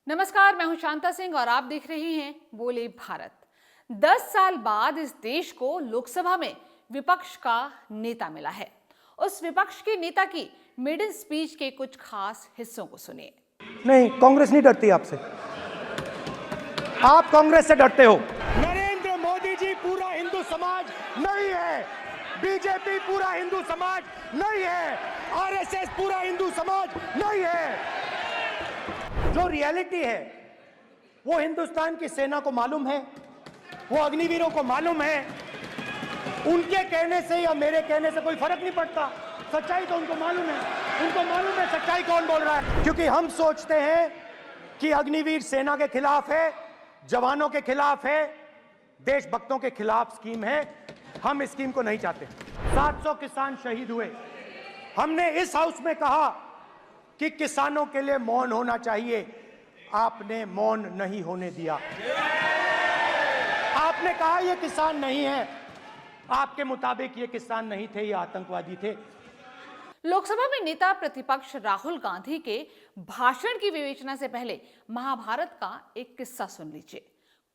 नमस्कार, मैं हूं शांता सिंह और आप देख रहे हैं बोले भारत। 10 साल बाद इस देश को लोकसभा में विपक्ष का नेता मिला है। उस विपक्ष के नेता की मेडन स्पीच के कुछ खास हिस्सों को सुनिए। नहीं, कांग्रेस नहीं डरती आपसे। आप कांग्रेस से डरते हो। नरेंद्र मोदी जी पूरा हिंदू समाज नहीं है, बीजेपी पूरा हिंदू समाज नहीं है, आरएसएस पूरा हिंदू समाज नहीं है। जो रियलिटी है वो हिंदुस्तान की सेना को मालूम है, वो अग्निवीरों को मालूम है। उनके कहने से या मेरे कहने से कोई फर्क नहीं पड़ता। सच्चाई तो उनको मालूम है, उनको मालूम है सच्चाई कौन बोल रहा है। क्योंकि हम सोचते हैं कि अग्निवीर सेना के खिलाफ है, जवानों के खिलाफ है, देशभक्तों के खिलाफ स्कीम है। हम इस स्कीम को नहीं चाहते। 700 किसान शहीद हुए। हमने इस हाउस में कहा कि किसानों के लिए मौन होना चाहिए। आपने मौन नहीं होने दिया। आपने कहा ये किसान नहीं है, आपके मुताबिक ये किसान नहीं थे, ये आतंकवादी थे। लोकसभा में नेता प्रतिपक्ष राहुल गांधी के भाषण की विवेचना से पहले महाभारत का एक किस्सा सुन लीजिए।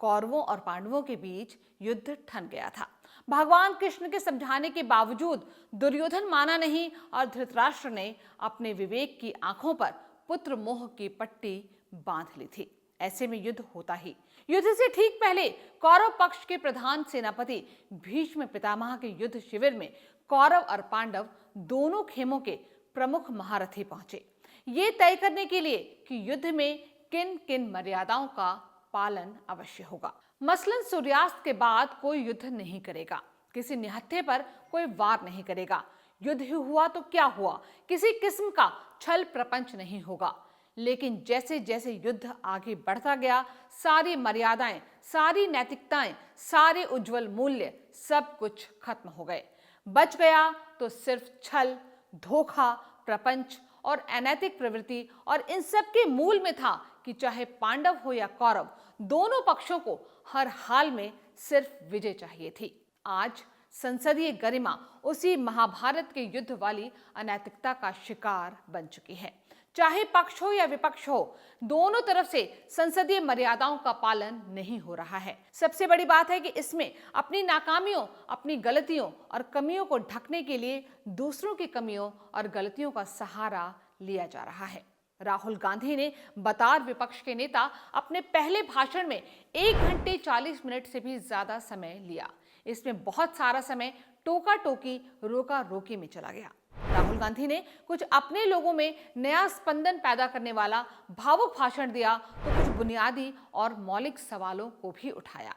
कौरवों और पांडवों के बीच युद्ध ठन गया था। भगवान कृष्ण के समझाने के बावजूद दुर्योधन माना नहीं और धृतराष्ट्र ने अपने विवेक की आंखों पर पुत्र मोह की पट्टी बांध ली थी। ऐसे में युद्ध होता ही। युद्ध से ठीक पहले कौरव पक्ष के प्रधान सेनापति भीष्म पितामह के युद्ध शिविर में कौरव और पांडव दोनों खेमों के प्रमुख महारथी पहुंचे, ये तय करने के लिए कि युद्ध में किन किन मर्यादाओं का पालन अवश्य होगा। मसलन सूर्यास्त के बाद कोई युद्ध नहीं करेगा, किसी निहत्थे पर कोई वार नहीं करेगा, युद्ध ही हुआ तो क्या हुआ, किसी किस्म का छल प्रपंच नहीं होगा। लेकिन जैसे जैसे युद्ध आगे बढ़ता गया, सारी मर्यादाएं, सारी नैतिकताएं, सारे उज्जवल मूल्य सब कुछ खत्म हो गए। बच गया तो सिर्फ छल, धोखा, प्रपंच और अनैतिक प्रवृत्ति। और इन सब के मूल में था कि चाहे पांडव हो या कौरव, दोनों पक्षों को हर हाल में सिर्फ विजय चाहिए थी। आज संसदीय गरिमा उसी महाभारत के युद्ध वाली अनैतिकता का शिकार बन चुकी है। चाहे पक्ष हो या विपक्ष हो, दोनों तरफ से संसदीय मर्यादाओं का पालन नहीं हो रहा है। सबसे बड़ी बात है कि इसमें अपनी नाकामियों, अपनी गलतियों और कमियों को ढकने के लिए दूसरों की कमियों और गलतियों का सहारा लिया जा रहा है। राहुल गांधी ने बतार विपक्ष के नेता अपने पहले भाषण में 1 घंटे 40 मिनट से भी ज्यादा समय लिया। इसमें बहुत सारा समय टोका टोकी, रोका रोकी में चला गया। राहुल गांधी ने कुछ अपने लोगों में नया स्पंदन पैदा करने वाला भावुक भाषण दिया तो कुछ बुनियादी और मौलिक सवालों को भी उठाया।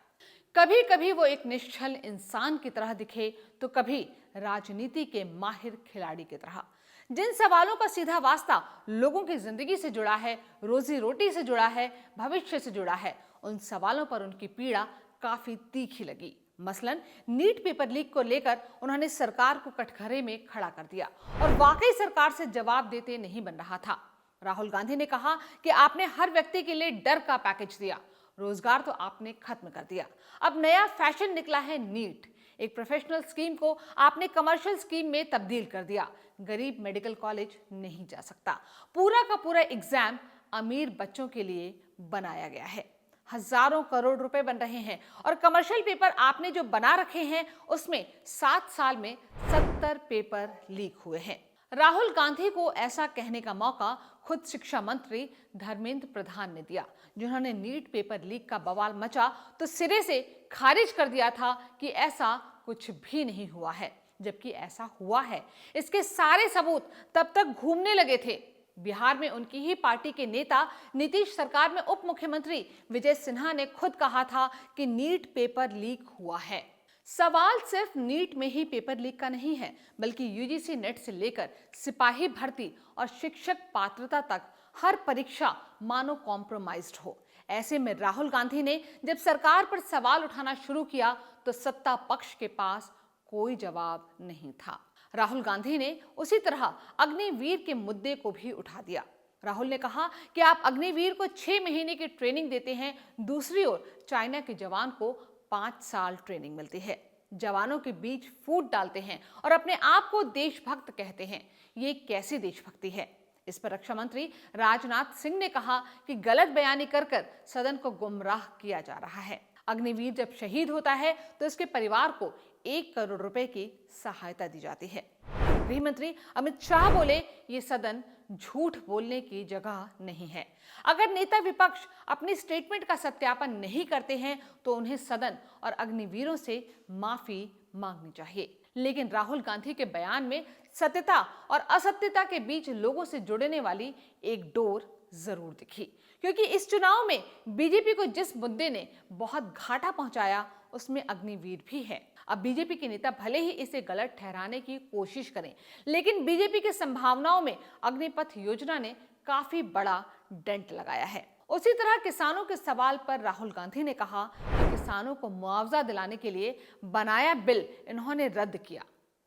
कभी कभी वो एक निश्चल इंसान की तरह दिखे तो कभी राजनीति के माहिर खिलाड़ी की तरह। जिन सवालों का सीधा वास्ता लोगों की जिंदगी से जुड़ा है, रोजी रोटी से जुड़ा है, भविष्य से जुड़ा है, उन सवालों पर उनकी पीड़ा काफी तीखी लगी। मसलन नीट पेपर लीक को लेकर उन्होंने सरकार को कटघरे में खड़ा कर दिया और वाकई सरकार से जवाब देते नहीं बन रहा था। राहुल गांधी ने कहा कि आपने हर व्यक्ति के लिए डर का पैकेज दिया, रोजगार तो आपने खत्म कर दिया। अब नया फैशन निकला है नीट। एक प्रोफेशनल स्कीम को आपने कमर्शियल स्कीम में तब्दील कर दिया। गरीब मेडिकल कॉलेज नहीं जा सकता। पूरा का पूरा एग्जाम अमीर बच्चों के लिए बनाया गया है। हजारों करोड़ रुपए बन रहे हैं और कमर्शियल पेपर आपने जो बना रखे हैं उसमें 7 साल में 70 पेपर लीक हुए हैं। राहुल गांधी को ऐसा कहने का मौका खुद शिक्षा मंत्री धर्मेंद्र प्रधान ने दिया, जिन्होंने नीट पेपर लीक का बवाल मचा तो सिरे से खारिज कर दिया था कि ऐसा कुछ भी नहीं हुआ है, जबकि ऐसा हुआ है। इसके सारे सबूत तब तक घूमने लगे थे। बिहार में उनकी ही पार्टी के नेता नीतीश सरकार में उप मुख्यमंत्री विजय सिन्हा ने खुद कहा था कि नीट पेपर लीक हुआ है। सवाल सिर्फ नीट में ही पेपर लीक का नहीं है, बल्कि यूजीसी नेट से लेकर सिपाही भर्ती और शिक्षक पात्रता तक हर परीक्षा मानो कॉम्प्रोमाइज्ड हो। ऐसे में राहुल गांधी ने जब सरकार पर सवाल उठाना शुरू किया तो सत्ता पक्ष के पास कोई जवाब नहीं था। राहुल गांधी ने उसी तरह अग्निवीर के मुद्दे को भी उठा दिया। राहुल ने कहा कि आप अग्निवीर को 6 महीने की ट्रेनिंग देते हैं, दूसरी ओर चाइना के जवान को 5 साल ट्रेनिंग मिलती है। जवानों के बीच फूट डालते हैं और अपने आप को देशभक्त कहते हैं। ये कैसी देशभक्ति है? इस पर रक्षा मंत्री राजनाथ सिंह ने कहा कि गलत बयानी कर कर सदन को गुमराह किया जा रहा है। अग्निवीर जब शहीद होता है तो इसके परिवार को 1 करोड़ रुपए की सहायता दी जाती है। गृह मंत्री अमित शाह बोले, ये सदन झूठ बोलने की जगह नहीं है। अगर नेता विपक्ष अपनी स्टेटमेंट का सत्यापन नहीं करते हैं तो उन्हें सदन और अग्निवीरों से माफी मांगनी चाहिए। लेकिन राहुल गांधी के बयान में सत्यता और असत्यता के बीच लोगों से जुड़ने वाली एक डोर जरूर दिखी, क्योंकि इस चुनाव में बीजेपी को जिस मुद्दे ने बहुत घाटा पहुंचाया उसमें अग्निवीर भी है। अब बीजेपी के नेता भले ही इसे गलत ठहराने की कोशिश करें, लेकिन बीजेपी की संभावनाओं में अग्निपथ योजना ने काफी बड़ा डेंट लगाया है। उसी तरह किसानों के सवाल पर राहुल गांधी ने कहा कि किसानों को मुआवजा दिलाने के लिए बनाया बिल इन्होंने रद्द किया।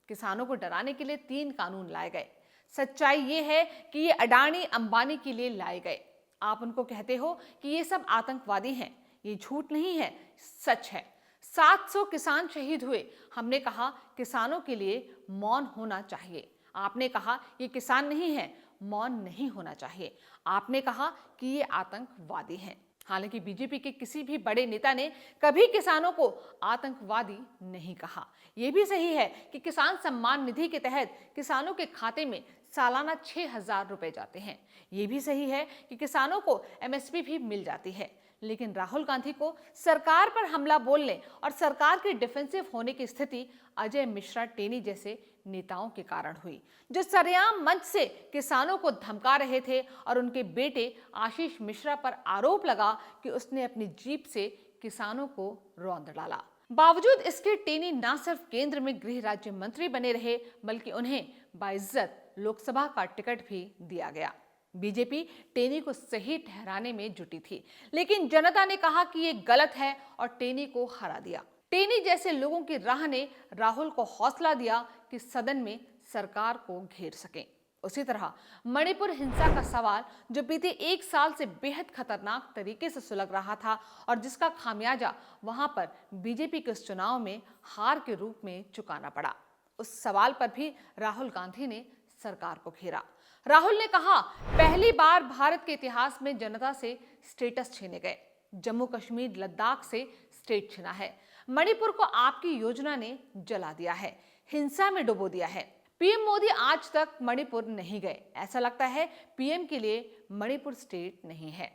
किसानों को डराने के लिए 3 कानून लाए गए। सच्चाई ये है कि ये अडानी अंबानी के लिए लाए गए। आप उनको कहते हो कि ये सब आतंकवादी हैं, ये झूठ नहीं है, सच है। 700 किसान शहीद हुए। हमने कहा किसानों के लिए मौन होना चाहिए। आपने कहा ये किसान नहीं है, मौन नहीं होना चाहिए। आपने कहा कि ये आतंकवादी हैं। हालांकि बीजेपी के किसी भी बड़े नेता ने कभी किसानों को आतंकवादी नहीं कहा। यह भी सही है कि किसान सम्मान निधि के तहत किसानों के खाते में सालाना 6,000 रुपए जाते हैं। ये भी सही है कि किसानों को एमएसपी भी मिल जाती है। लेकिन राहुल गांधी को सरकार पर हमला बोलने और सरकार के डिफेंसिव होने की स्थिति अजय मिश्रा टेनी जैसे नेताओं के कारण हुई, जो सरेआम मंच से किसानों को धमका रहे थे और उनके बेटे आशीष मिश्रा पर आरोप लगा कि उसने अपनी जीप से किसानों को रौंद डाला। बावजूद इसके टेनी न सिर्फ केंद्र में गृह राज्य मंत्री बने रहे, बल्कि उन्हें बाइज्जत लोकसभा का टिकट भी दिया गया। बीजेपी टेनी को सही ठहराने में जुटी थी, लेकिन जनता ने कहा कि ये गलत है और टेनी को हरा दिया। टेनी जैसे लोगों की राह ने राहुल को हौसला दिया कि सदन में सरकार को घेर सकें। उसी तरह मणिपुर हिंसा का सवाल, जो बीते 1 साल से बेहद खतरनाक तरीके से सुलग रहा था और जिसका खामियाजा वहां पर बीजेपी के इस चुनाव में हार के रूप में चुकाना पड़ा, उस सवाल पर भी राहुल गांधी ने सरकार को घेरा। राहुल ने कहा, पहली बार भारत के इतिहास में जनता से स्टेटस छीने गए। जम्मू कश्मीर लद्दाख से स्टेट छीना है। मणिपुर को आपकी योजना ने जला दिया है, हिंसा में डुबो दिया है। पीएम मोदी आज तक मणिपुर नहीं गए। ऐसा लगता है पीएम के लिए मणिपुर स्टेट नहीं है।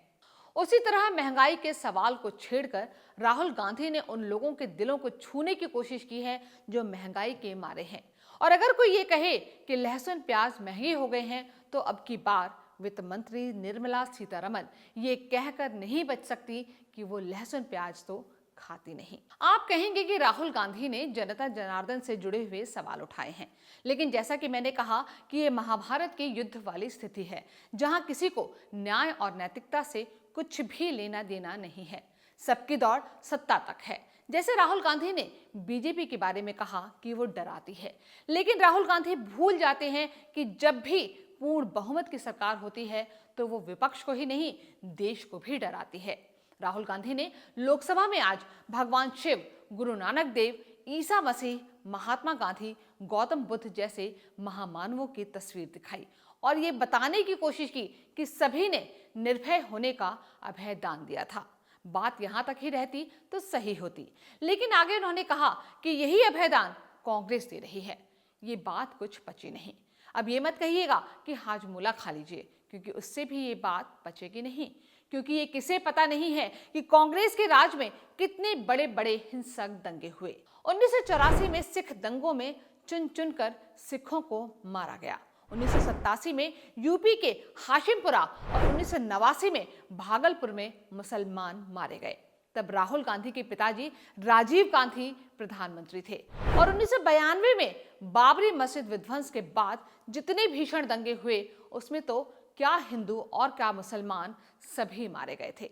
उसी तरह महंगाई के सवाल को छेड़कर राहुल गांधी ने उन लोगों के दिलों को छूने की कोशिश की है जो महंगाई के मारे हैं। और अगर कोई ये कहे कि लहसुन प्याज महंगे हो गए हैं, तो अब की बार वित्त मंत्री निर्मला सीतारमण ये कहकर नहीं बच सकती कि वो लहसुन प्याज तो खाती नहीं। आप कहेंगे कि राहुल गांधी ने जनता जनार्दन से जुड़े हुए सवाल उठाए हैं, लेकिन जैसा कि मैंने कहा कि ये महाभारत के युद्ध वाली स्थिति है, जहां किसी को न्याय और नैतिकता से कुछ भी लेना देना नहीं है। सबकी दौड़ सत्ता तक है। जैसे राहुल गांधी ने बीजेपी के बारे में कहा कि वो डराती है, लेकिन राहुल गांधी भूल जाते हैं कि जब भी पूर्ण बहुमत की सरकार होती है तो वो विपक्ष को ही नहीं, देश को भी डराती है। राहुल गांधी ने लोकसभा में आज भगवान शिव, गुरु नानक देव, ईसा मसीह, महात्मा गांधी, गौतम बुद्ध जैसे महामानवों की तस्वीर दिखाई और ये बताने की कोशिश की कि सभी ने निर्भय होने का अभय दान दिया था। बात यहां तक ही रहती तो सही होती, लेकिन आगे उन्होंने कहा कि यही अभयदान कांग्रेस दे रही है। ये बात कुछ पची नहीं। अब ये मत कहिएगा कि हाजमूला खा लीजिए, क्योंकि उससे भी ये बात पचेगी नहीं, क्योंकि ये किसे पता नहीं है कि कांग्रेस के राज में कितने बड़े बड़े हिंसक दंगे हुए। 1984 में सिख दंगों में चुन चुनकर सिखों को मारा गया। 1987 में यूपी के हाशिमपुरा और 1989 में भागलपुर में मुसलमान मारे गए। तब राहुल गांधी के पिताजी राजीव गांधी प्रधानमंत्री थे और 1992 में बाबरी मस्जिद विध्वंस के बाद जितने भीषण दंगे हुए, उसमें तो क्या हिंदू और क्या मुसलमान सभी मारे गए थे।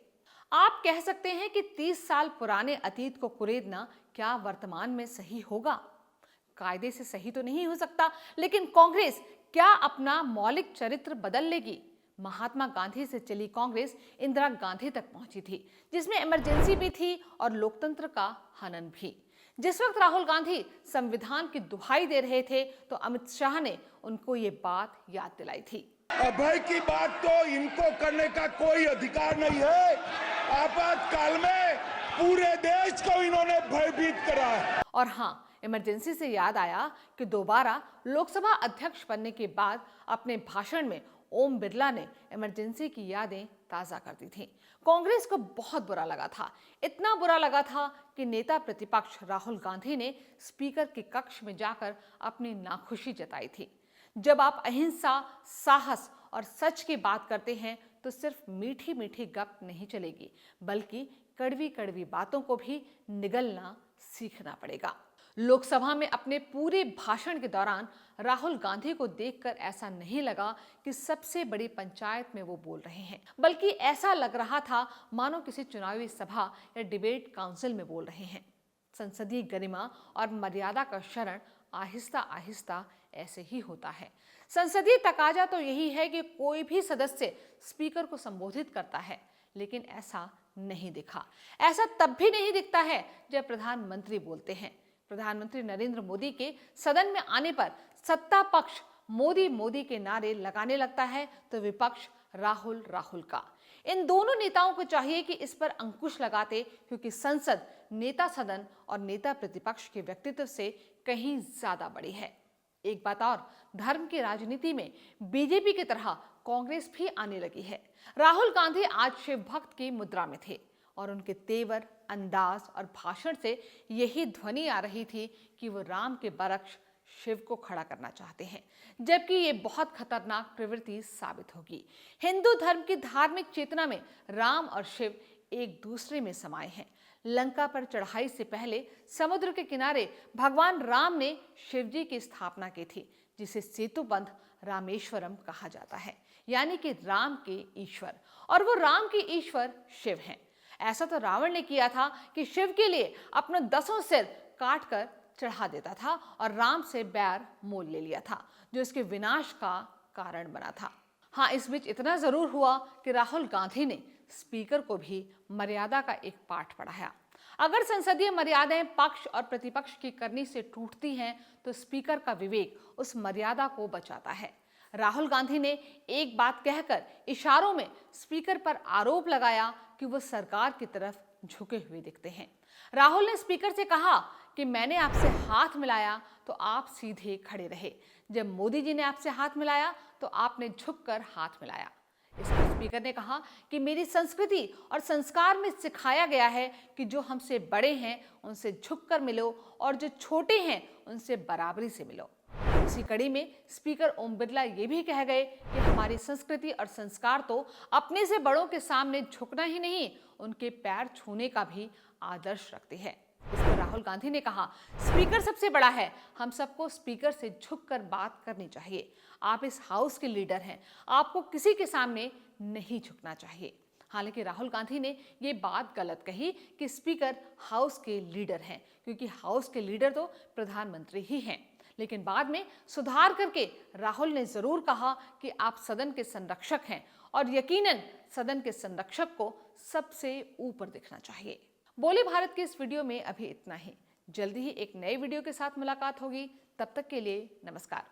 आप कह सकते हैं कि 30 साल पुराने अतीत को कुरेदना क्या वर्तमान में सही होगा? कायदे से सही तो नहीं हो सकता, लेकिन कांग्रेस क्या अपना मौलिक चरित्र बदल लेगी? महात्मा गांधी से चली कांग्रेस इंदिरा गांधी तक पहुंची थी, जिसमें इमरजेंसी भी थी और लोकतंत्र का हनन भी। जिस वक्त राहुल गांधी संविधान की दुहाई दे रहे थे, तो अमित शाह ने उनको ये बात याद दिलाई थी। अभय की बात तो इनको करने का कोई अधिकार नहीं है। आपातकाल में पूरे देश को इन्होंने भयभीत करा है। और हाँ, इमरजेंसी से याद आया कि दोबारा लोकसभा अध्यक्ष बनने के बाद अपने भाषण में ओम बिरला ने इमरजेंसी की यादें ताजा कर दी थी। कांग्रेस को बहुत बुरा लगा था, इतना बुरा लगा था कि नेता प्रतिपक्ष राहुल गांधी ने स्पीकर के कक्ष में जाकर अपनी नाखुशी जताई थी। जब आप अहिंसा, साहस और सच की बात करते हैं तो सिर्फ मीठी मीठी गप नहीं चलेगी, बल्कि कड़वी कड़वी बातों को भी निगलना सीखना पड़ेगा। लोकसभा में अपने पूरे भाषण के दौरान राहुल गांधी को देखकर ऐसा नहीं लगा कि सबसे बड़ी पंचायत में वो बोल रहे हैं, बल्कि ऐसा लग रहा था मानो किसी चुनावी सभा या डिबेट काउंसिल में बोल रहे हैं। संसदीय गरिमा और मर्यादा का शरण आहिस्ता आहिस्ता ऐसे ही होता है। संसदीय तकाजा तो यही है कि कोई भी सदस्य स्पीकर को संबोधित करता है, लेकिन ऐसा नहीं दिखा। ऐसा तब भी नहीं दिखता है जब प्रधानमंत्री बोलते हैं। प्रधानमंत्री नरेंद्र मोदी के सदन में आने पर सत्ता पक्ष मोदी मोदी के नारे लगाने लगता है तो विपक्ष राहुल राहुल का। इन दोनों नेताओं को चाहिए कि इस पर अंकुश लगाते, क्योंकि संसद नेता सदन और नेता प्रतिपक्ष के व्यक्तित्व से कहीं ज्यादा बड़ी है। एक बात और, धर्म की राजनीति में बीजेपी की तरह कांग्रेस भी आने लगी है। राहुल गांधी आज शिव भक्त की मुद्रा में थे और उनके तेवर, अंदाज और भाषण से यही ध्वनि आ रही थी कि वो राम के बरक्ष शिव को खड़ा करना चाहते हैं, जबकि ये बहुत खतरनाक प्रवृत्ति साबित होगी। हिंदू धर्म की धार्मिक चेतना में राम और शिव एक दूसरे में समाये हैं। लंका पर चढ़ाई से पहले समुद्र के किनारे भगवान राम ने शिव जी की स्थापना की थी, जिसे सेतुबंध रामेश्वरम कहा जाता है, यानी कि राम के ईश्वर, और वो राम के ईश्वर शिव हैं। ऐसा तो रावण ने किया था कि शिव के लिए अपना 10 सिर काट कर चढ़ा देता था और राम से बैर मोल ले लिया था, जो इसके विनाश का कारण बना था। हाँ, इस बीच इतना जरूर हुआ कि राहुल गांधी ने स्पीकर को भी मर्यादा का एक पाठ पढ़ाया। अगर संसदीय मर्यादाएं पक्ष और प्रतिपक्ष की करनी से टूटती हैं तो स्पीकर का विवेक उस मर्यादा को बचाता है। राहुल गांधी ने एक बात कहकर इशारों में स्पीकर पर आरोप लगाया कि वो सरकार की तरफ झुके हुए दिखते हैं। राहुल ने स्पीकर से कहा कि मैंने आपसे हाथ मिलाया तो आप सीधे खड़े रहे, जब मोदी जी ने आपसे हाथ मिलाया तो आपने झुककर हाथ मिलाया। इस पर स्पीकर ने कहा कि मेरी संस्कृति और संस्कार में सिखाया गया है कि जो हमसे बड़े हैं उनसे झुककर मिलो और जो छोटे हैं उनसे बराबरी से मिलो। इसी कड़ी में स्पीकर ओम बिरला ये भी कह गए कि हमारी संस्कृति और संस्कार तो अपने से बड़ों के सामने झुकना ही नहीं, उनके पैर छूने का भी आदर्श रखते हैं। इस पर राहुल गांधी ने कहा, स्पीकर सबसे बड़ा है, हम सबको स्पीकर से झुककर बात करनी चाहिए। आप इस हाउस के लीडर हैं, आपको किसी के सामने नहीं झुकना चाहिए। हालांकि राहुल गांधी ने ये बात गलत कही कि स्पीकर हाउस के लीडर हैं, क्योंकि हाउस के लीडर तो प्रधानमंत्री ही हैं। लेकिन बाद में सुधार करके राहुल ने जरूर कहा कि आप सदन के संरक्षक हैं और यकीनन सदन के संरक्षक को सबसे ऊपर दिखना चाहिए। बोले भारत के इस वीडियो में अभी इतना ही। जल्दी ही एक नए वीडियो के साथ मुलाकात होगी। तब तक के लिए नमस्कार।